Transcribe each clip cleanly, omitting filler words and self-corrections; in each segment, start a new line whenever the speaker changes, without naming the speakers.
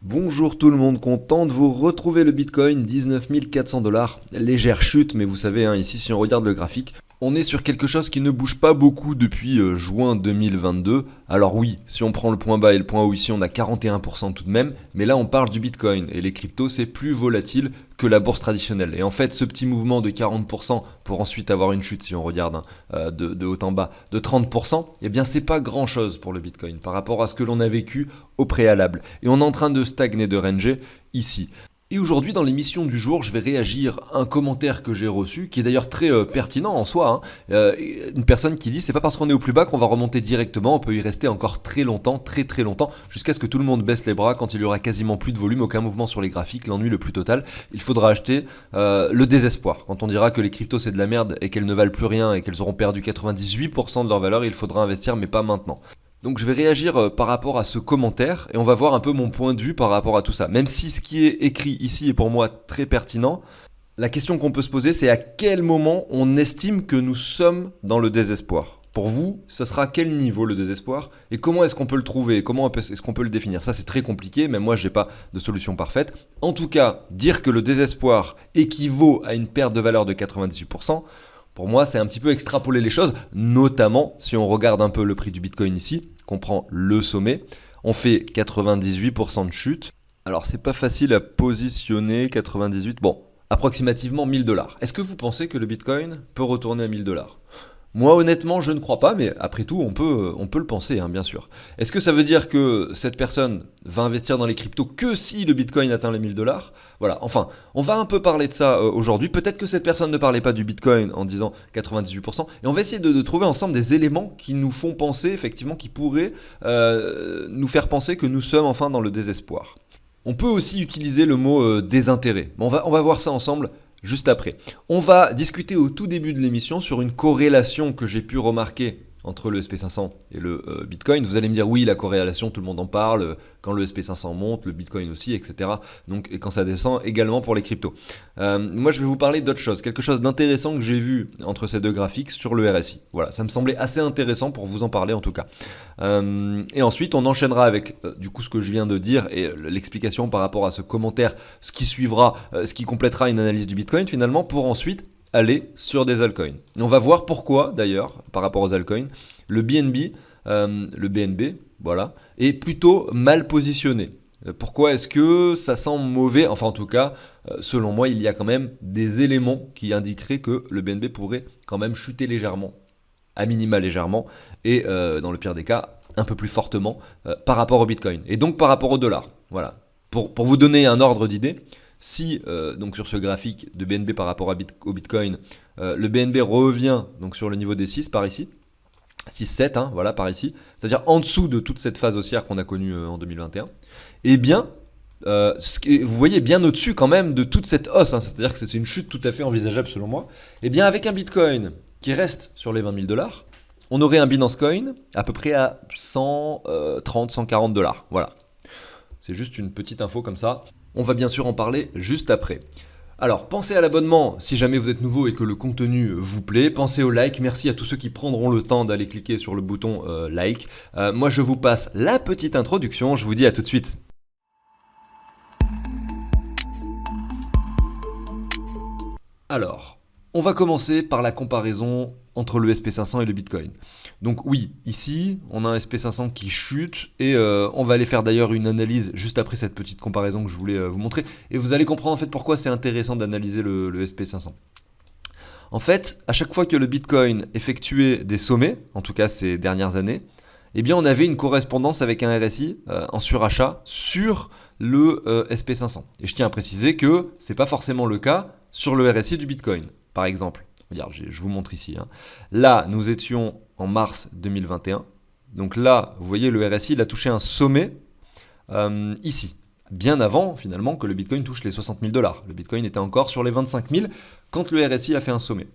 Bonjour tout le monde, content de vous retrouver. Le Bitcoin, 19 400 dollars. Légère chute, mais vous savez, ici si on regarde le graphique, on est sur quelque chose qui ne bouge pas beaucoup depuis juin 2022. Alors oui, si on prend le point bas et le point haut ici, on a 41% tout de même, mais là on parle du Bitcoin, et les cryptos c'est plus volatile que la bourse traditionnelle. Et en fait, ce petit mouvement de 40% pour ensuite avoir une chute, si on regarde de haut en bas, de 30%, eh bien c'est pas grand chose pour le Bitcoin par rapport à ce que l'on a vécu au préalable. Et on est en train de stagner, de ranger ici. Et aujourd'hui, dans l'émission du jour, je vais réagir à un commentaire que j'ai reçu, qui est d'ailleurs très pertinent en soi. Une personne qui dit c'est pas parce qu'on est au plus bas qu'on va remonter directement, on peut y rester encore très longtemps, très très longtemps, jusqu'à ce que tout le monde baisse les bras quand il y aura quasiment plus de volume, aucun mouvement sur les graphiques, l'ennui le plus total. Il faudra acheter le désespoir. Quand on dira que les cryptos c'est de la merde et qu'elles ne valent plus rien et qu'elles auront perdu 98% de leur valeur, il faudra investir, mais pas maintenant. Donc je vais réagir par rapport à ce commentaire et on va voir un peu mon point de vue par rapport à tout ça. Même si ce qui est écrit ici est pour moi très pertinent, la question qu'on peut se poser c'est à quel moment on estime que nous sommes dans le désespoir. Pour vous, ça sera à quel niveau le désespoir et comment est-ce qu'on peut le trouver, comment est-ce qu'on peut le définir. Ça c'est très compliqué, même moi j'ai pas de solution parfaite. En tout cas, dire que le désespoir équivaut à une perte de valeur de 98%, pour moi, c'est un petit peu extrapoler les choses, notamment si on regarde un peu le prix du Bitcoin ici, qu'on prend le sommet, on fait 98% de chute. Alors, c'est pas facile à positionner 98, bon, approximativement 1000 dollars. Est-ce que vous pensez que le Bitcoin peut retourner à 1000 dollars? Moi, honnêtement, je ne crois pas, mais après tout, on peut le penser, bien sûr. Est-ce que ça veut dire que cette personne va investir dans les cryptos que si le Bitcoin atteint les 1000 dollars? Voilà, enfin, on va un peu parler de ça aujourd'hui. Peut-être que cette personne ne parlait pas du Bitcoin en disant 98%, et on va essayer de trouver ensemble des éléments qui nous font penser, effectivement, qui pourraient nous faire penser que nous sommes enfin dans le désespoir. On peut aussi utiliser le mot désintérêt. Bon, on va voir ça ensemble juste après. On va discuter au tout début de l'émission sur une corrélation que j'ai pu remarquer entre le SP500 et le Bitcoin. Vous allez me dire oui, la corrélation, tout le monde en parle, quand le SP500 monte, le Bitcoin aussi, etc. Donc, et quand ça descend, également pour les cryptos. Moi, je vais vous parler d'autre chose, quelque chose d'intéressant que j'ai vu entre ces deux graphiques sur le RSI. Voilà, ça me semblait assez intéressant pour vous en parler en tout cas. Et ensuite, on enchaînera avec du coup ce que je viens de dire et l'explication par rapport à ce commentaire, ce qui suivra, ce qui complétera une analyse du Bitcoin finalement, pour ensuite aller sur des altcoins. Et on va voir pourquoi d'ailleurs, par rapport aux altcoins, le BNB, voilà, est plutôt mal positionné. Pourquoi est-ce que ça semble mauvais? Enfin en tout cas, selon moi, il y a quand même des éléments qui indiqueraient que le BNB pourrait quand même chuter légèrement, à minima légèrement, et dans le pire des cas, un peu plus fortement par rapport au Bitcoin. Et donc par rapport au dollar. Voilà. Pour vous donner un ordre d'idée, si donc sur ce graphique de BNB par rapport au Bitcoin, le BNB revient donc sur le niveau des 6 par ici, 6-7, voilà par ici, c'est-à-dire en dessous de toute cette phase haussière qu'on a connue en 2021, et bien, vous voyez bien au-dessus quand même de toute cette hausse, c'est-à-dire que c'est une chute tout à fait envisageable selon moi, et bien avec un Bitcoin qui reste sur les 20 000 dollars, on aurait un Binance Coin à peu près à 130, 140 dollars, voilà. C'est juste une petite info comme ça. On va bien sûr en parler juste après. Alors, pensez à l'abonnement si jamais vous êtes nouveau et que le contenu vous plaît. Pensez au like. Merci à tous ceux qui prendront le temps d'aller cliquer sur le bouton like. Moi, je vous passe la petite introduction. Je vous dis à tout de suite. Alors, on va commencer par la comparaison entre le SP500 et le Bitcoin. Donc oui, ici, on a un SP500 qui chute et on va aller faire d'ailleurs une analyse juste après cette petite comparaison que je voulais vous montrer. Et vous allez comprendre en fait pourquoi c'est intéressant d'analyser le SP500. En fait, à chaque fois que le Bitcoin effectuait des sommets, en tout cas ces dernières années, eh bien on avait une correspondance avec un RSI en surachat sur le SP500. Et je tiens à préciser que ce n'est pas forcément le cas sur le RSI du Bitcoin, par exemple. Regarde, je vous montre ici. Là, nous étions en mars 2021. Donc là, vous voyez, le RSI, il a touché un sommet ici. Bien avant, finalement, que le Bitcoin touche les 60 000 dollars. Le Bitcoin était encore sur les 25 000 quand le RSI a fait un sommet.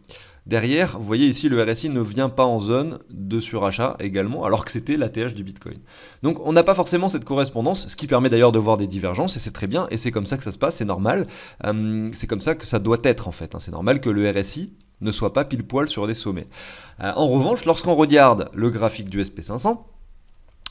Derrière, vous voyez ici, le RSI ne vient pas en zone de surachat également, alors que c'était l'ATH du Bitcoin. Donc on n'a pas forcément cette correspondance, ce qui permet d'ailleurs de voir des divergences, et c'est très bien, et c'est comme ça que ça se passe, c'est normal. C'est comme ça que ça doit être en fait. C'est normal que le RSI ne soit pas pile poil sur des sommets. En revanche, lorsqu'on regarde le graphique du SP500,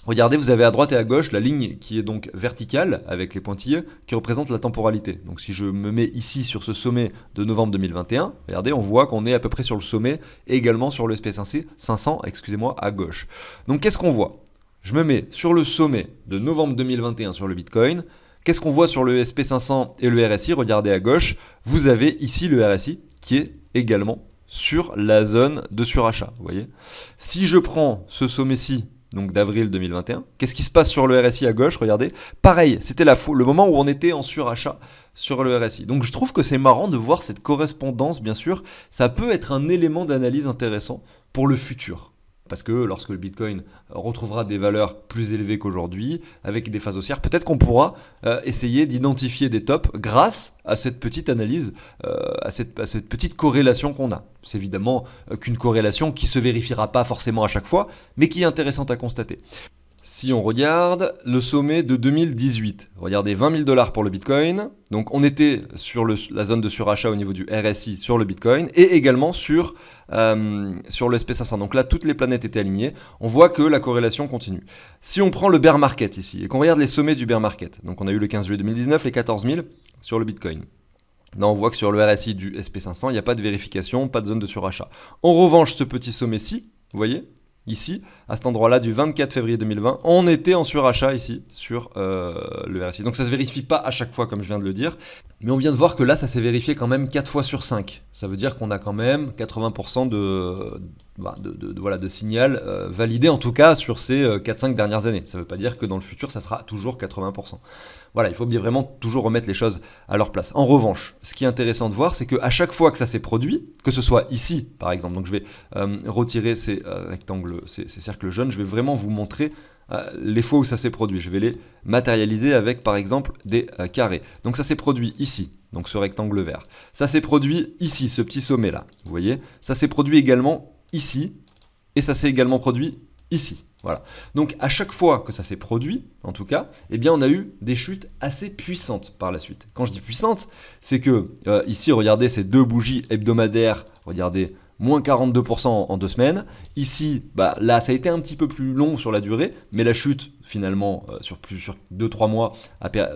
Regardez, vous avez à droite et à gauche la ligne qui est donc verticale avec les pointillés qui représente la temporalité. Donc si je me mets ici sur ce sommet de novembre 2021, regardez, on voit qu'on est à peu près sur le sommet et également sur le SP500, excusez-moi, à gauche. Donc qu'est-ce qu'on voit? Je me mets sur le sommet de novembre 2021 sur le Bitcoin. Qu'est-ce qu'on voit sur le SP500 et le RSI? Regardez à gauche, vous avez ici le RSI qui est également sur la zone de surachat. Vous voyez? Si je prends ce sommet-ci, donc d'avril 2021. Qu'est-ce qui se passe sur le RSI à gauche? Regardez, pareil, c'était le moment où on était en surachat sur le RSI. Donc je trouve que c'est marrant de voir cette correspondance, bien sûr. Ça peut être un élément d'analyse intéressant pour le futur. Parce que lorsque le Bitcoin retrouvera des valeurs plus élevées qu'aujourd'hui, avec des phases haussières, peut-être qu'on pourra essayer d'identifier des tops grâce à cette petite analyse, à cette petite corrélation qu'on a. C'est évidemment qu'une corrélation qui ne se vérifiera pas forcément à chaque fois, mais qui est intéressante à constater. Si on regarde le sommet de 2018, regardez 20 000 $ pour le Bitcoin. Donc on était sur la zone de surachat au niveau du RSI sur le Bitcoin et également sur le SP500. Donc là, toutes les planètes étaient alignées. On voit que la corrélation continue. Si on prend le bear market ici et qu'on regarde les sommets du bear market, donc on a eu le 15 juillet 2019, les 14 000 sur le Bitcoin. Là, on voit que sur le RSI du SP500, il n'y a pas de vérification, pas de zone de surachat. En revanche, ce petit sommet-ci, vous voyez, ici, à cet endroit-là, du 24 février 2020, on était en surachat ici, sur le RSI. Donc ça ne se vérifie pas à chaque fois, comme je viens de le dire. Mais on vient de voir que là, ça s'est vérifié quand même 4 fois sur 5. Ça veut dire qu'on a quand même 80% de signal validé, en tout cas, sur ces 4-5 dernières années. Ça ne veut pas dire que dans le futur, ça sera toujours 80%. Voilà, il faut bien vraiment toujours remettre les choses à leur place. En revanche, ce qui est intéressant de voir, c'est qu'à chaque fois que ça s'est produit, que ce soit ici, par exemple, donc je vais retirer ces rectangles, ces cercles jaunes, je vais vraiment vous montrer les fois où ça s'est produit. Je vais les matérialiser avec, par exemple, des carrés. Donc ça s'est produit ici, donc ce rectangle vert. Ça s'est produit ici, ce petit sommet-là, vous voyez. Ça s'est produit également ici, et ça s'est également produit ici. Voilà. Donc à chaque fois que ça s'est produit, en tout cas, eh bien on a eu des chutes assez puissantes par la suite. Quand je dis puissantes, c'est que ici, regardez ces deux bougies hebdomadaires, regardez, moins 42% en 2 semaines. Ici, là, ça a été un petit peu plus long sur la durée, mais la chute, finalement, sur 2-3 mois,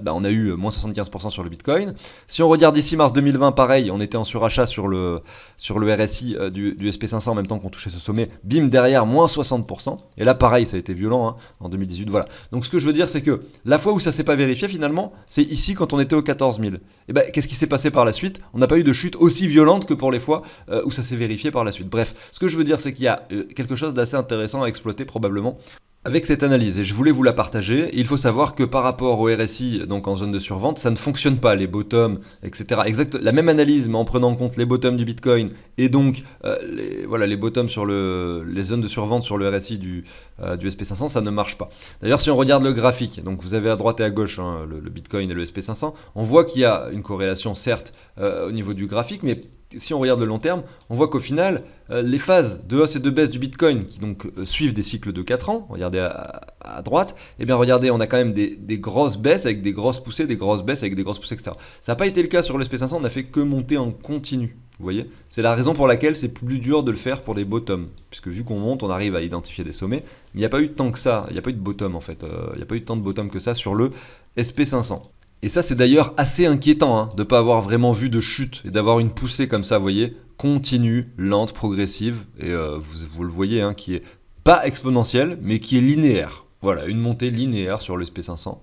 on a eu moins 75% sur le Bitcoin. Si on regarde ici, mars 2020, pareil, on était en surachat sur le RSI du SP500 en même temps qu'on touchait ce sommet. Bim, derrière, moins 60%. Et là, pareil, ça a été violent en 2018. Voilà. Donc, ce que je veux dire, c'est que la fois où ça ne s'est pas vérifié, finalement, c'est ici quand on était aux 14 000. Et qu'est-ce qui s'est passé par la suite? On n'a pas eu de chute aussi violente que pour les fois où ça s'est vérifié par la suite. Bref, ce que je veux dire, c'est qu'il y a quelque chose d'assez intéressant à exploiter probablement avec cette analyse, et je voulais vous la partager. Il faut savoir que par rapport au RSI, donc en zone de survente, ça ne fonctionne pas, les bottoms, etc. La même analyse, mais en prenant en compte les bottoms du Bitcoin et donc les bottoms sur les zones de survente sur le RSI du SP500, ça ne marche pas. D'ailleurs, si on regarde le graphique, donc vous avez à droite et à gauche le Bitcoin et le SP500, on voit qu'il y a une corrélation, certes, au niveau du graphique, mais si on regarde le long terme, on voit qu'au final, les phases de hausse et de baisse du Bitcoin, qui donc suivent des cycles de 4 ans, regardez à droite, eh bien regardez, on a quand même des grosses baisses avec des grosses poussées, des grosses baisses avec des grosses poussées, etc. Ça n'a pas été le cas sur le SP500, on n'a fait que monter en continu. Vous voyez, c'est la raison pour laquelle c'est plus dur de le faire pour des bottoms, puisque vu qu'on monte, on arrive à identifier des sommets, mais il n'y a pas eu tant que ça, il n'y a pas eu de bottom en fait, il n'y a pas eu tant de bottom que ça sur le SP500. Et ça, c'est d'ailleurs assez inquiétant de ne pas avoir vraiment vu de chute et d'avoir une poussée comme ça, vous voyez, continue, lente, progressive, et vous le voyez, qui est pas exponentielle, mais qui est linéaire. Voilà, une montée linéaire sur le SP500.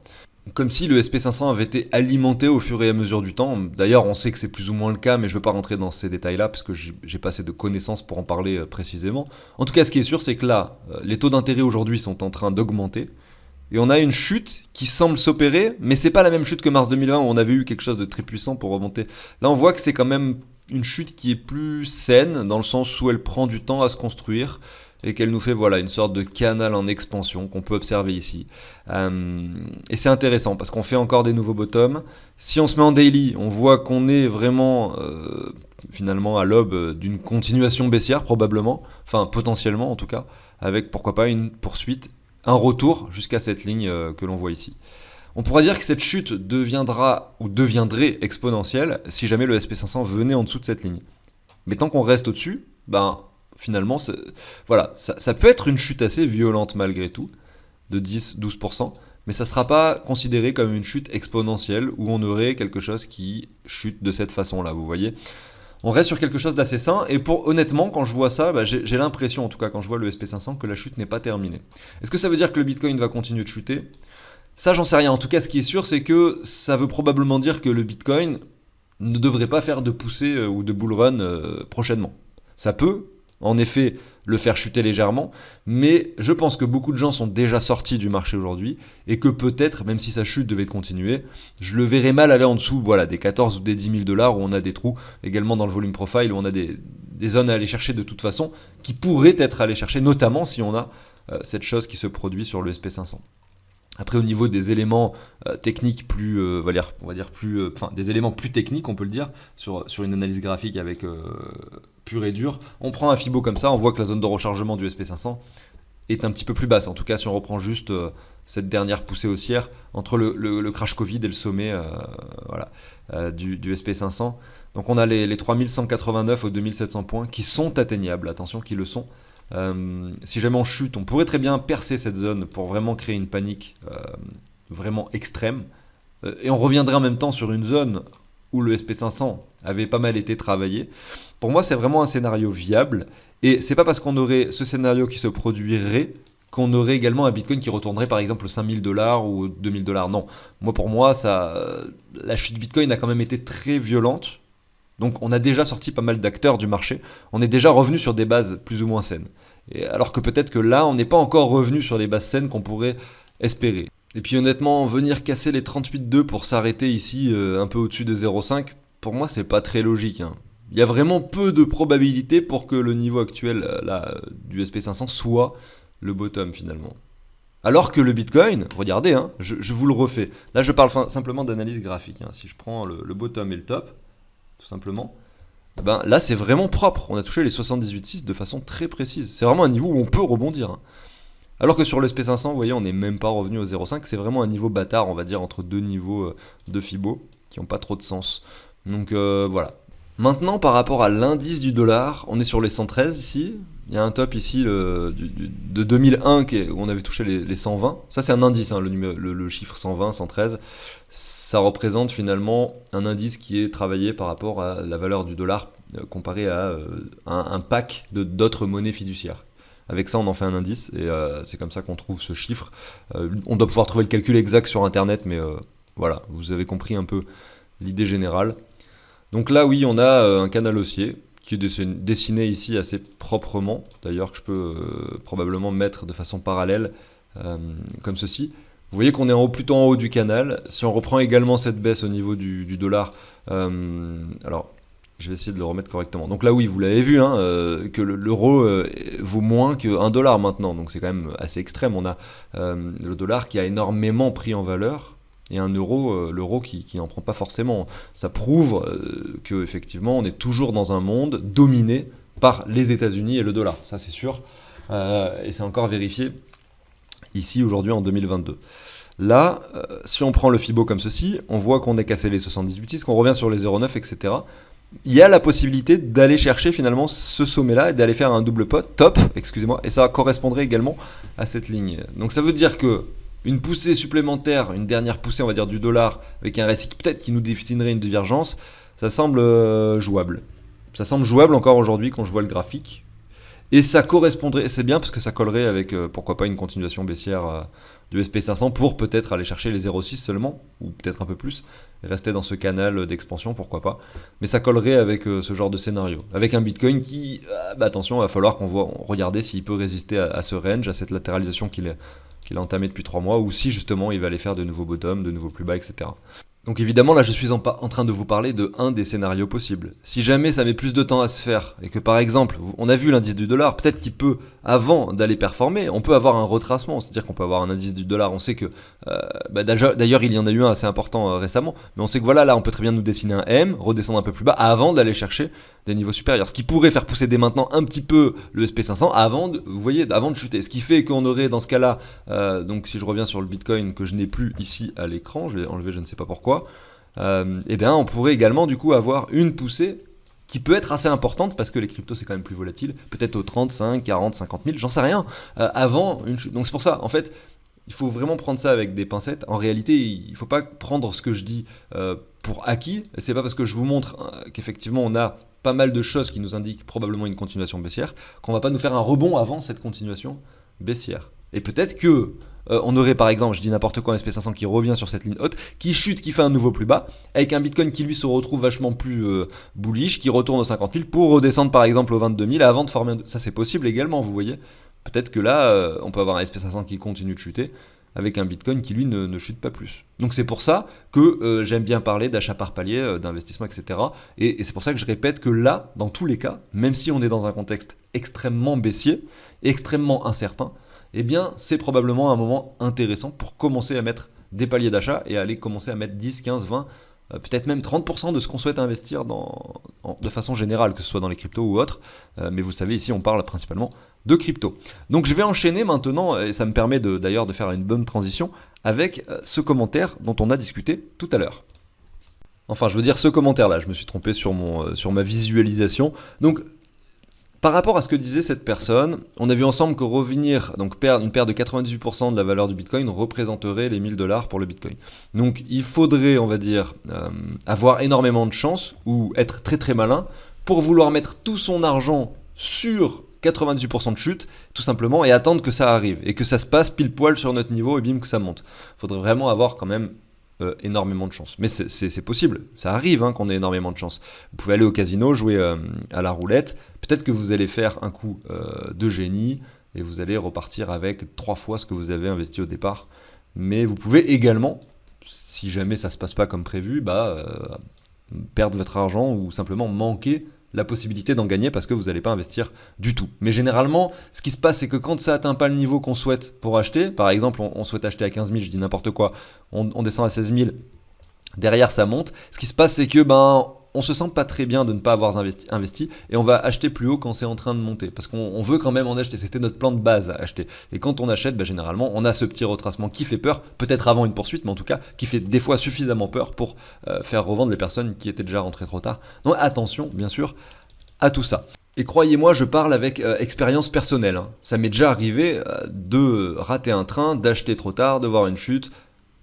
Comme si le SP500 avait été alimenté au fur et à mesure du temps. D'ailleurs, on sait que c'est plus ou moins le cas, mais je ne veux pas rentrer dans ces détails-là, parce que j'ai pas assez de connaissances pour en parler précisément. En tout cas, ce qui est sûr, c'est que là, les taux d'intérêt aujourd'hui sont en train d'augmenter. Et on a une chute qui semble s'opérer, mais c'est pas la même chute que mars 2020 où on avait eu quelque chose de très puissant pour remonter. Là, on voit que c'est quand même une chute qui est plus saine, dans le sens où elle prend du temps à se construire et qu'elle nous fait une sorte de canal en expansion qu'on peut observer ici. Et c'est intéressant parce qu'on fait encore des nouveaux bottoms. Si on se met en daily, on voit qu'on est vraiment finalement à l'aube d'une continuation baissière probablement, enfin potentiellement en tout cas, avec pourquoi pas une poursuite, un retour jusqu'à cette ligne que l'on voit ici. On pourra dire que cette chute deviendra ou deviendrait exponentielle si jamais le SP500 venait en dessous de cette ligne. Mais tant qu'on reste au-dessus, finalement, ça peut être une chute assez violente malgré tout. de 10-12%, mais ça ne sera pas considéré comme une chute exponentielle où on aurait quelque chose qui chute de cette façon-là, vous voyez. On reste sur quelque chose d'assez sain, et honnêtement, quand je vois ça, j'ai l'impression, en tout cas quand je vois le SP500, que la chute n'est pas terminée. Est-ce que ça veut dire que le Bitcoin va continuer de chuter? Ça, j'en sais rien. En tout cas, ce qui est sûr, c'est que ça veut probablement dire que le Bitcoin ne devrait pas faire de poussée ou de bull run prochainement. Ça peut, en effet, le faire chuter légèrement, mais je pense que beaucoup de gens sont déjà sortis du marché aujourd'hui et que peut-être, même si sa chute devait continuer, je le verrais mal aller en dessous des 14 ou des 10 000 dollars où on a des trous, également dans le volume profile où on a des zones à aller chercher de toute façon, qui pourraient être allées chercher, notamment si on a cette chose qui se produit sur le SP500. Après, au niveau des éléments techniques plus, des éléments plus techniques, on peut le dire, sur une analyse graphique avec pure et dure, on prend un Fibo comme ça, on voit que la zone de rechargement du SP500 est un petit peu plus basse. En tout cas, si on reprend juste cette dernière poussée haussière entre le crash Covid et le sommet du SP500. Donc on a les 3189 aux 2700 points qui sont atteignables, attention, qui le sont. Si jamais on chute, on pourrait très bien percer cette zone pour vraiment créer une panique vraiment extrême. Et on reviendrait en même temps sur une zone où le SP500 avait pas mal été travaillé. Pour moi, c'est vraiment un scénario viable. Et c'est pas parce qu'on aurait ce scénario qui se produirait qu'on aurait également un Bitcoin qui retournerait par exemple 5000 dollars ou 2000 dollars. Non, pour moi, la chute du Bitcoin a quand même été très violente. Donc on a déjà sorti pas mal d'acteurs du marché, on est déjà revenu sur des bases plus ou moins saines. Et alors que peut-être que là, on n'est pas encore revenu sur les bases saines qu'on pourrait espérer. Et puis honnêtement, venir casser les 38,2 pour s'arrêter ici un peu au-dessus des 0,5, pour moi c'est pas très logique. Il y a vraiment peu de probabilité pour que le niveau actuel du SP500 soit le bottom finalement. Alors que le Bitcoin, regardez, je vous le refais. Là je parle simplement d'analyse graphique. Si je prends le bottom et le top, tout simplement, là c'est vraiment propre. On a touché les 78,6 de façon très précise. C'est vraiment un niveau où on peut rebondir. Alors que sur le SP500, vous voyez, on n'est même pas revenu au 0,5. C'est vraiment un niveau bâtard, on va dire, entre deux niveaux de Fibo qui n'ont pas trop de sens. Donc voilà. Maintenant, par rapport à l'indice du dollar, on est sur les 113 ici. Il y a un top ici de 2001 où on avait touché les 120. Ça, c'est un indice, le chiffre 120, 113. Ça représente finalement un indice qui est travaillé par rapport à la valeur du dollar comparé à un pack d'autres monnaies fiduciaires. Avec ça, on en fait un indice et c'est comme ça qu'on trouve ce chiffre. On doit pouvoir trouver le calcul exact sur Internet, mais voilà, vous avez compris un peu l'idée générale. Donc là, oui, on a un canal haussier qui est dessiné ici assez proprement, d'ailleurs que je peux probablement mettre de façon parallèle, comme ceci. Vous voyez qu'on est plutôt en haut du canal. Si on reprend également cette baisse au niveau du dollar, alors je vais essayer de le remettre correctement. Donc là, oui, vous l'avez vu, que l'euro vaut moins que 1 dollar maintenant, donc c'est quand même assez extrême. On a le dollar qui a énormément pris en valeur, et l'euro qui n'en prend pas forcément. Ça prouve qu'effectivement, on est toujours dans un monde dominé par les États-Unis et le dollar. Ça, c'est sûr. Et c'est encore vérifié ici, aujourd'hui, en 2022. Là, si on prend le Fibo comme ceci, on voit qu'on est cassé les 78,6, qu'on revient sur les 0,9, etc. Il y a la possibilité d'aller chercher finalement ce sommet-là et d'aller faire un double top, et ça correspondrait également à cette ligne. Donc ça veut dire que une poussée supplémentaire, une dernière poussée, on va dire, du dollar, avec un récit peut-être qui nous dessinerait une divergence, ça semble jouable. Ça semble jouable encore aujourd'hui quand je vois le graphique. Et ça correspondrait, c'est bien parce que ça collerait avec, pourquoi pas, une continuation baissière du SP500 pour peut-être aller chercher les 0,6 seulement, ou peut-être un peu plus, et rester dans ce canal d'expansion, pourquoi pas. Mais ça collerait avec ce genre de scénario. Avec un Bitcoin qui, attention, il va falloir qu'on regarde s'il peut résister à ce range, à cette latéralisation qu'il a entamé depuis 3 mois, ou si justement il va aller faire de nouveaux bottoms, de nouveaux plus bas, etc. Donc évidemment, là je suis en train de vous parler de un des scénarios possibles. Si jamais ça met plus de temps à se faire, et que par exemple, on a vu l'indice du dollar, peut-être qu'il peut, avant d'aller performer, on peut avoir un retracement, c'est-à-dire qu'on peut avoir un indice du dollar, on sait que, d'ailleurs il y en a eu un assez important récemment, mais on sait que voilà, là on peut très bien nous dessiner un M, redescendre un peu plus bas, avant d'aller chercher des niveaux supérieurs, ce qui pourrait faire pousser dès maintenant un petit peu le SP500 avant de chuter, ce qui fait qu'on aurait dans ce cas-là, donc si je reviens sur le Bitcoin que je n'ai plus ici à l'écran, je l'ai enlevé, je ne sais pas pourquoi, on pourrait également du coup avoir une poussée qui peut être assez importante parce que les cryptos c'est quand même plus volatile, peut-être aux 35, 40, 50 000, j'en sais rien, avant une chute. Donc c'est pour ça, en fait, il faut vraiment prendre ça avec des pincettes. En réalité, il ne faut pas prendre ce que je dis pour acquis. C'est pas parce que je vous montre qu'effectivement on a pas mal de choses qui nous indiquent probablement une continuation baissière qu'on va pas nous faire un rebond avant cette continuation baissière. Et peut-être que on aurait par exemple, je dis n'importe quoi, un SP500 qui revient sur cette ligne haute, qui chute, qui fait un nouveau plus bas, avec un Bitcoin qui lui se retrouve vachement plus bullish, qui retourne aux 50 000 pour redescendre par exemple aux 22 000 avant de former un... Ça c'est possible également, vous voyez. Peut-être que là, on peut avoir un SP500 qui continue de chuter, avec un Bitcoin qui lui ne chute pas plus. Donc c'est pour ça que j'aime bien parler d'achat par palier, d'investissement, etc. Et c'est pour ça que je répète que là, dans tous les cas, même si on est dans un contexte extrêmement baissier, extrêmement incertain, eh bien c'est probablement un moment intéressant pour commencer à mettre des paliers d'achat et aller commencer à mettre 10, 15, 20, peut-être même 30% de ce qu'on souhaite investir de façon générale, que ce soit dans les cryptos ou autres. Mais vous savez, ici on parle principalement de crypto. Donc je vais enchaîner maintenant, et ça me permet d'ailleurs de faire une bonne transition, avec ce commentaire dont on a discuté tout à l'heure. Enfin, je veux dire ce commentaire-là, je me suis trompé sur ma visualisation. Donc, par rapport à ce que disait cette personne, on a vu ensemble que revenir, donc une perte de 98% de la valeur du Bitcoin représenterait les 1000 $ pour le Bitcoin. Donc il faudrait, on va dire, avoir énormément de chance ou être très très malin pour vouloir mettre tout son argent sur 98% de chute, tout simplement, et attendre que ça arrive, et que ça se passe pile poil sur notre niveau, et bim, que ça monte. Il faudrait vraiment avoir quand même énormément de chance. Mais c'est possible, ça arrive qu'on ait énormément de chance. Vous pouvez aller au casino, jouer à la roulette, peut-être que vous allez faire un coup de génie, et vous allez repartir avec 3 fois ce que vous avez investi au départ. Mais vous pouvez également, si jamais ça ne se passe pas comme prévu, perdre votre argent ou simplement manquer la possibilité d'en gagner parce que vous n'allez pas investir du tout. Mais généralement, ce qui se passe, c'est que quand ça atteint pas le niveau qu'on souhaite pour acheter, par exemple, on souhaite acheter à 15 000, je dis n'importe quoi, on descend à 16 000, derrière ça monte. Ce qui se passe, c'est que on se sent pas très bien de ne pas avoir investi et on va acheter plus haut quand c'est en train de monter parce qu'on veut quand même en acheter. C'était notre plan de base à acheter. Et quand on achète, généralement, on a ce petit retracement qui fait peur, peut-être avant une poursuite, mais en tout cas qui fait des fois suffisamment peur pour faire revendre les personnes qui étaient déjà rentrées trop tard. Donc attention, bien sûr, à tout ça. Et croyez-moi, je parle avec expérience personnelle. Ça m'est déjà arrivé de rater un train, d'acheter trop tard, de voir une chute.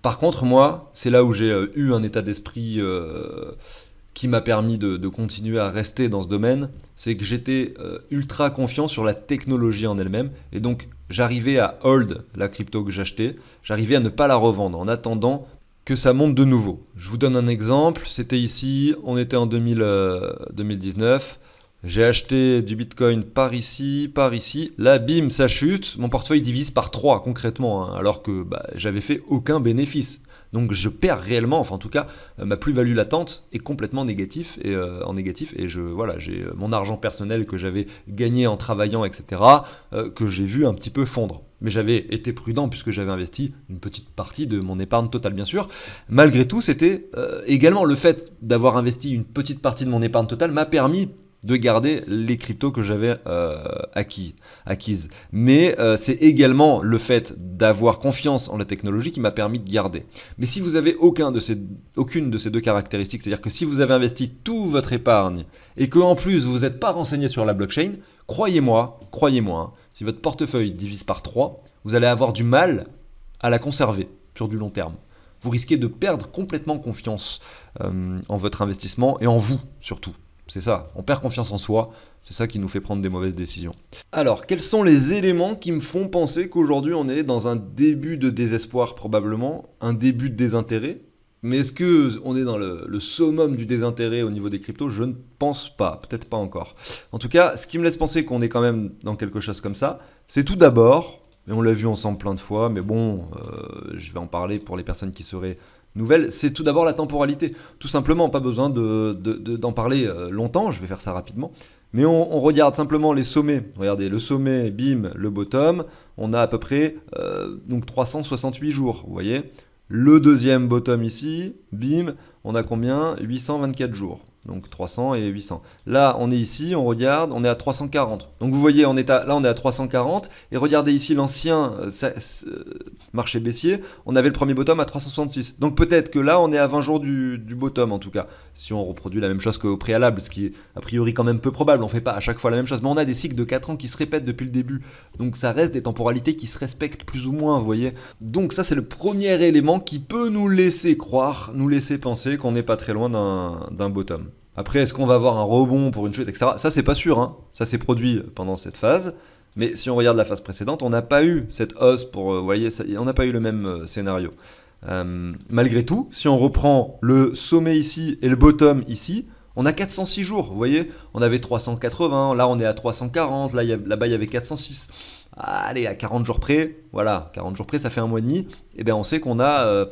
Par contre, moi, c'est là où j'ai eu un état d'esprit qui m'a permis de continuer à rester dans ce domaine, c'est que j'étais ultra confiant sur la technologie en elle-même, et donc j'arrivais à hold la crypto que j'achetais, j'arrivais à ne pas la revendre en attendant que ça monte de nouveau. Je vous donne un exemple, c'était ici, on était en 2019, j'ai acheté du Bitcoin par ici, là bim, ça chute, mon portefeuille divise par 3 concrètement, alors que j'avais fait aucun bénéfice. Donc je perds réellement, enfin en tout cas, ma plus-value latente est complètement négative et j'ai mon argent personnel que j'avais gagné en travaillant, etc., que j'ai vu un petit peu fondre. Mais j'avais été prudent puisque j'avais investi une petite partie de mon épargne totale, bien sûr. Malgré tout, c'était également le fait d'avoir investi une petite partie de mon épargne totale m'a permis de garder les cryptos que j'avais acquises. Mais c'est également le fait d'avoir confiance en la technologie qui m'a permis de garder. Mais si vous avez aucune de ces deux caractéristiques, c'est-à-dire que si vous avez investi toute votre épargne et qu'en plus vous n'êtes pas renseigné sur la blockchain, croyez-moi, si votre portefeuille divise par 3, vous allez avoir du mal à la conserver sur du long terme. Vous risquez de perdre complètement confiance en votre investissement et en vous surtout. C'est ça, on perd confiance en soi, c'est ça qui nous fait prendre des mauvaises décisions. Alors, quels sont les éléments qui me font penser qu'aujourd'hui on est dans un début de désespoir probablement, un début de désintérêt? Mais est-ce qu'on est dans le summum du désintérêt au niveau des cryptos? Je ne pense pas, peut-être pas encore. En tout cas, ce qui me laisse penser qu'on est quand même dans quelque chose comme ça, c'est tout d'abord, et on l'a vu ensemble plein de fois, mais bon, je vais en parler pour les personnes qui seraient nouvelle, c'est tout d'abord la temporalité. Tout simplement, pas besoin d'en parler longtemps, je vais faire ça rapidement. Mais on regarde simplement les sommets. Regardez, le sommet, bim, le bottom, on a à peu près donc 368 jours, vous voyez. Le deuxième bottom ici, bim, on a combien? 824 jours. Donc 300 et 800. Là, on est ici, on regarde, on est à 340. Donc vous voyez, là, on est à 340. Et regardez ici l'ancien marché baissier. On avait le premier bottom à 366. Donc peut-être que là, on est à 20 jours du bottom en tout cas. Si on reproduit la même chose qu'au préalable, ce qui est a priori quand même peu probable. On ne fait pas à chaque fois la même chose. Mais on a des cycles de 4 ans qui se répètent depuis le début. Donc ça reste des temporalités qui se respectent plus ou moins, vous voyez. Donc ça, c'est le premier élément qui peut nous laisser croire, nous laisser penser qu'on n'est pas très loin d'un bottom. Après, est-ce qu'on va avoir un rebond pour une chute, etc. Ça, c'est pas sûr, hein. Ça s'est produit pendant cette phase. Mais si on regarde la phase précédente, on n'a pas eu cette hausse pour... vous voyez, on n'a pas eu le même scénario. Malgré tout, si on reprend le sommet ici et le bottom ici, on a 406 jours, vous voyez. On avait 380, là on est à 340, là-bas il y avait 406. Allez, à 40 jours près, voilà, 40 jours près, ça fait un mois et demi. Et bien on sait qu'on a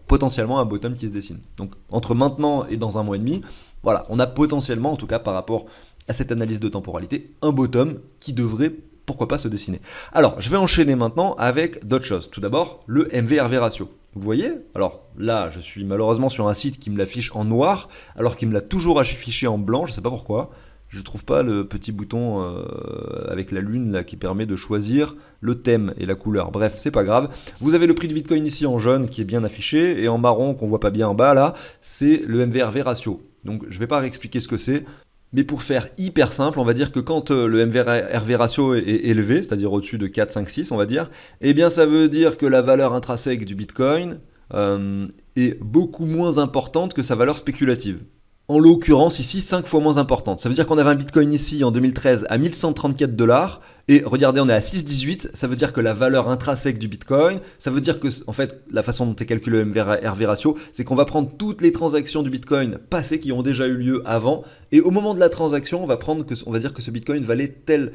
potentiellement un bottom qui se dessine. Donc entre maintenant et dans un mois et demi, voilà, on a potentiellement, en tout cas par rapport à cette analyse de temporalité, un bottom qui devrait, pourquoi pas, se dessiner. Alors, je vais enchaîner maintenant avec d'autres choses. Tout d'abord, le MV-RV ratio. Vous voyez? Alors là, je suis malheureusement sur un site qui me l'affiche en noir, alors qu'il me l'a toujours affiché en blanc, je ne sais pas pourquoi. Je ne trouve pas le petit bouton avec la lune là, qui permet de choisir le thème et la couleur. Bref, c'est pas grave. Vous avez le prix du Bitcoin ici en jaune qui est bien affiché, et en marron qu'on voit pas bien en bas là, c'est le MV-RV ratio. Donc je ne vais pas réexpliquer ce que c'est, mais pour faire hyper simple, on va dire que quand le MV-RV ratio est élevé, c'est-à-dire au-dessus de 4, 5, 6, on va dire, eh bien ça veut dire que la valeur intrinsèque du Bitcoin est beaucoup moins importante que sa valeur spéculative. En l'occurrence ici 5 fois moins importante. Ça veut dire qu'on avait un Bitcoin ici en 2013 à 1134 $, et regardez, on est à 6,18, ça veut dire que la valeur intrinsèque du Bitcoin, ça veut dire que, en fait, la façon dont est calculé le MV-RV ratio, c'est qu'on va prendre toutes les transactions du Bitcoin passées qui ont déjà eu lieu avant, et au moment de la transaction, on va dire que ce Bitcoin valait telle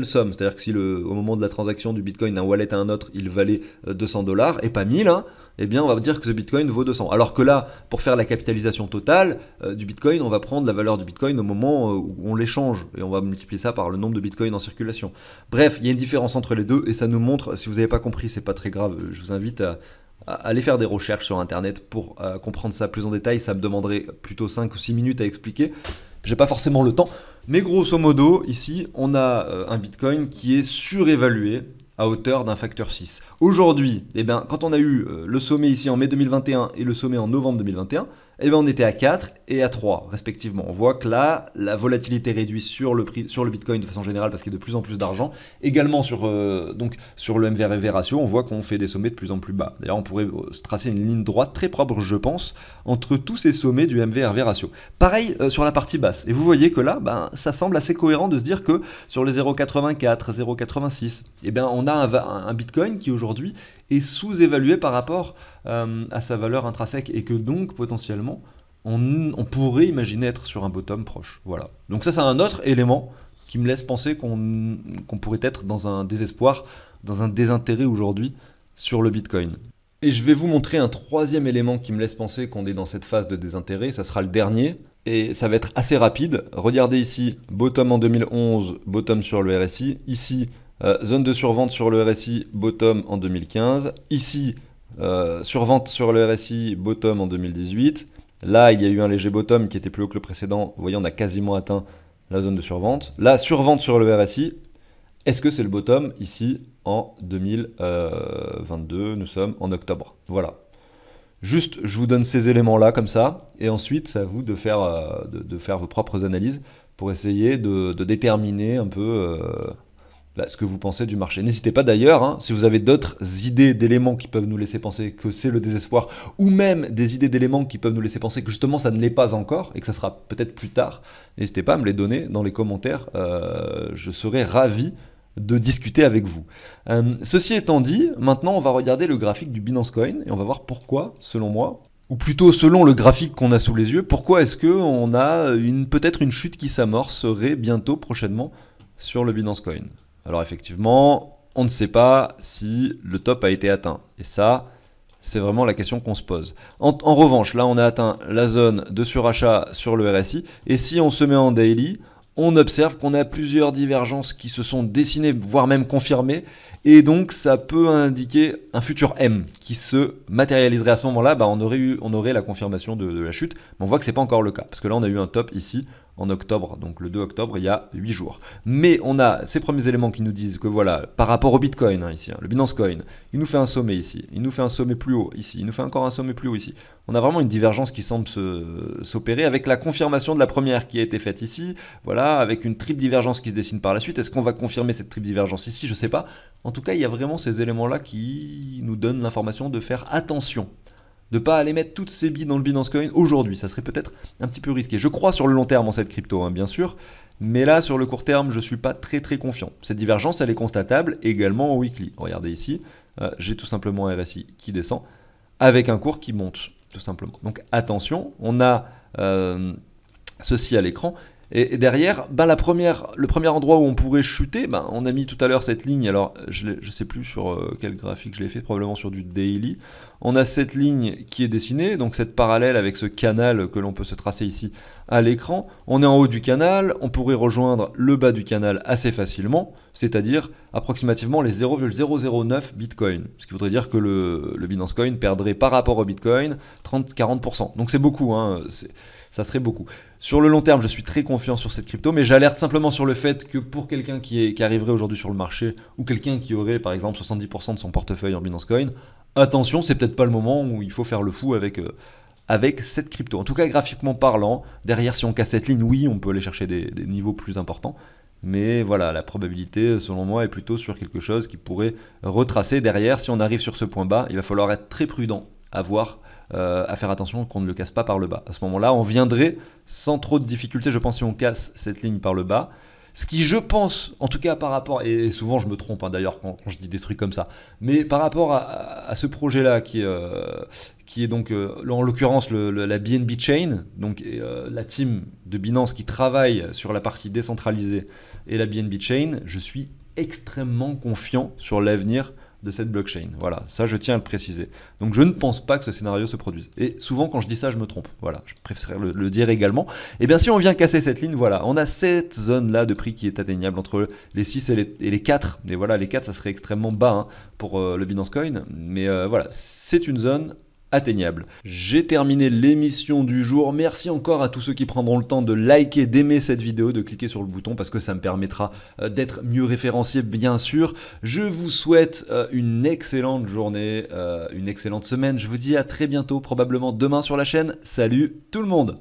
somme. C'est-à-dire que si au moment de la transaction du Bitcoin d'un wallet à un autre, il valait 200 $, et pas 1000, hein, eh bien on va dire que ce Bitcoin vaut 200. Alors que là, pour faire la capitalisation totale du Bitcoin, on va prendre la valeur du Bitcoin au moment où on l'échange, et on va multiplier ça par le nombre de Bitcoin en circulation. Bref, il y a une différence entre les deux, et ça nous montre, si vous n'avez pas compris, c'est pas très grave, je vous invite à aller faire des recherches sur internet pour comprendre ça plus en détail. Ça me demanderait plutôt 5 ou 6 minutes à expliquer. J'ai pas forcément le temps, mais grosso modo, ici, on a un Bitcoin qui est surévalué à hauteur d'un facteur 6. Aujourd'hui, eh bien, quand on a eu le sommet ici en mai 2021 et le sommet en novembre 2021, eh bien, on était à 4 et à 3 respectivement. On voit que là, la volatilité réduit sur le Bitcoin de façon générale parce qu'il y a de plus en plus d'argent. Également sur le MV-RV ratio, on voit qu'on fait des sommets de plus en plus bas. D'ailleurs, on pourrait se tracer une ligne droite très propre, je pense, entre tous ces sommets du MV-RV ratio. Pareil sur la partie basse. Et vous voyez que là, ça semble assez cohérent de se dire que sur les 0,84, 0,86, eh bien, on a un Bitcoin qui aujourd'hui est sous-évalué par rapport à sa valeur intrinsèque, et que donc potentiellement on pourrait imaginer être sur un bottom proche. Voilà. Donc ça, c'est un autre élément qui me laisse penser qu'on pourrait être dans un désespoir, dans un désintérêt aujourd'hui sur le Bitcoin. Et je vais vous montrer un troisième élément qui me laisse penser qu'on est dans cette phase de désintérêt. Ça sera le dernier, et ça va être assez rapide. Regardez ici, bottom en 2011, bottom sur le RSI. Ici, zone de survente sur le RSI, bottom en 2015. Ici, survente sur le RSI, bottom en 2018. Là, il y a eu un léger bottom qui était plus haut que le précédent. Vous voyez, on a quasiment atteint la zone de survente. Là, survente sur le RSI. Est-ce que c'est le bottom ici en 2022? Nous sommes en octobre. Voilà. Juste, je vous donne ces éléments-là comme ça. Et ensuite, c'est à vous de faire vos propres analyses pour essayer de déterminer un peu ce que vous pensez du marché. N'hésitez pas d'ailleurs, hein, si vous avez d'autres idées d'éléments qui peuvent nous laisser penser que c'est le désespoir, ou même des idées d'éléments qui peuvent nous laisser penser que justement ça ne l'est pas encore, et que ça sera peut-être plus tard, n'hésitez pas à me les donner dans les commentaires, je serai ravi de discuter avec vous. Ceci étant dit, maintenant on va regarder le graphique du Binance Coin, et on va voir pourquoi, selon moi, ou plutôt selon le graphique qu'on a sous les yeux, pourquoi est-ce qu'on a peut-être une chute qui s'amorcerait bientôt, prochainement, sur le Binance Coin. Alors effectivement, on ne sait pas si le top a été atteint. Et ça, c'est vraiment la question qu'on se pose. En revanche, là, on a atteint la zone de surachat sur le RSI. Et si on se met en daily, on observe qu'on a plusieurs divergences qui se sont dessinées, voire même confirmées. Et donc ça peut indiquer un futur M qui se matérialiserait à ce moment-là. On aurait la confirmation de la chute, mais on voit que c'est pas encore le cas, parce que là on a eu un top ici en octobre, donc le 2 octobre, il y a 8 jours. Mais on a ces premiers éléments qui nous disent que voilà, par rapport au Bitcoin, ici, le Binance Coin, il nous fait un sommet ici, il nous fait un sommet plus haut ici, il nous fait encore un sommet plus haut ici. On a vraiment une divergence qui semble s'opérer avec la confirmation de la première qui a été faite ici, voilà, avec une triple divergence qui se dessine par la suite. Est-ce qu'on va confirmer cette triple divergence ici? Je sais pas. En tout cas, il y a vraiment ces éléments-là qui nous donnent l'information de faire attention, de ne pas aller mettre toutes ces billes dans le Binance Coin aujourd'hui. Ça serait peut-être un petit peu risqué. Je crois sur le long terme en cette crypto, hein, bien sûr, mais là, sur le court terme, je ne suis pas très très confiant. Cette divergence, elle est constatable également au weekly. Regardez ici, j'ai tout simplement un RSI qui descend avec un cours qui monte, tout simplement. Donc attention, on a ceci à l'écran. Et derrière, le premier endroit où on pourrait chuter, on a mis tout à l'heure cette ligne, alors je ne sais plus sur quel graphique je l'ai fait, probablement sur du daily. On a cette ligne qui est dessinée, donc cette parallèle avec ce canal que l'on peut se tracer ici à l'écran. On est en haut du canal, on pourrait rejoindre le bas du canal assez facilement, c'est-à-dire approximativement les 0,009 Bitcoin. Ce qui voudrait dire que le Binance Coin perdrait par rapport au Bitcoin 30-40%. Donc c'est beaucoup, hein, ça serait beaucoup. Sur le long terme, je suis très confiant sur cette crypto, mais j'alerte simplement sur le fait que pour quelqu'un qui arriverait aujourd'hui sur le marché, ou quelqu'un qui aurait par exemple 70% de son portefeuille en Binance Coin, attention, c'est peut-être pas le moment où il faut faire le fou avec cette crypto. En tout cas, graphiquement parlant, derrière, si on casse cette ligne, oui, on peut aller chercher des niveaux plus importants. Mais voilà, la probabilité, selon moi, est plutôt sur quelque chose qui pourrait retracer derrière. Si on arrive sur ce point bas, il va falloir être très prudent, à faire attention qu'on ne le casse pas par le bas. À ce moment-là, on viendrait sans trop de difficultés, je pense, si on casse cette ligne par le bas. Ce qui, je pense, en tout cas par rapport, et souvent je me trompe d'ailleurs quand je dis des trucs comme ça, mais par rapport à ce projet-là qui est donc, en l'occurrence, la BNB Chain, donc la team de Binance qui travaille sur la partie décentralisée et la BNB Chain, je suis extrêmement confiant sur l'avenir de cette blockchain. Voilà, ça je tiens à le préciser. Donc je ne pense pas que ce scénario se produise. Et souvent quand je dis ça, je me trompe. Voilà, je préfère le dire également. Et bien si on vient casser cette ligne, voilà, on a cette zone-là de prix qui est atteignable entre les 6 et les 4. Et voilà, les 4, ça serait extrêmement bas hein, pour le Binance Coin. Mais voilà, c'est une zone atteignable. J'ai terminé l'émission du jour. Merci encore à tous ceux qui prendront le temps de liker, d'aimer cette vidéo, de cliquer sur le bouton parce que ça me permettra d'être mieux référencié bien sûr. Je vous souhaite une excellente journée, une excellente semaine. Je vous dis à très bientôt, probablement demain sur la chaîne. Salut tout le monde!